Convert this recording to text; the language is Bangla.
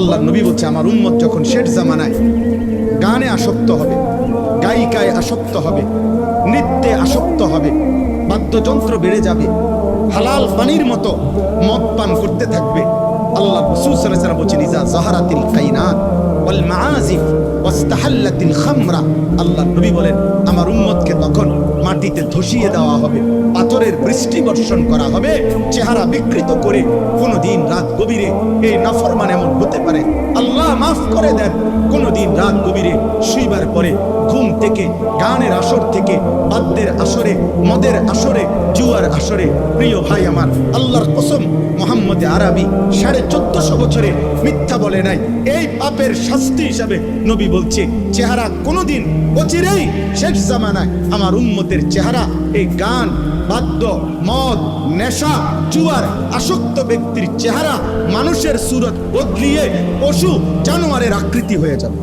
আল্লাহ নবী বলছে আমার উম্মত যখন শেষ জামানায় গানে আসক্ত হবে, গায়িকায় আসক্ত হবে, নৃত্যে আসক্ত হবে, বাদ্যযন্ত্র বেড়ে যাবে, হালাল পানির মতো মদ পান করতে থাকবে। আল্লাহ রাসূল সাল্লাল্লাহু আলাইহি ওয়াসাল্লাম বলেছেন ইজা যাহারাতিল কায়নাত ওয়াল মাআজিফ ওয়াস্তাহাল্লাতিল খামরা, আল্লাহ নবী বলেন আমার উম্মতকে তখন মাটিতে ধসিয়ে দেওয়া হবে, পাথরের বৃষ্টি বর্ষণ করা হবে, চেহারা বিকৃত করে। কোনদিন রাত গভীরে এই নাফরমান এমন হতে পারে, আল্লাহ মাফ করে দেন, কোনদিন রাত গভীরে শুইবার পরে ঘুম থেকে, গানের আসর থেকে, বাদ্যের আসরে, মদের আসরে, জুয়ার আসরে, প্রিয় ভাই আমার আল্লাহর কসম মুহাম্মদ আরবি 1450 বছরে মিথ্যা বলে নাই। এই পাপের শাস্তি হিসাবে নবী বলছে চেহারা কোনদিন অচিরেই শেষ জামানায় আমার উম্মতের চেহারা এই গান, বাদ্য, মদ, নেশা, জুয়ার আসক্ত ব্যক্তির চেহারা মানুষের সুরত বদলিয়ে পশু জানোয়ারের আকৃতি হয়ে যাবে।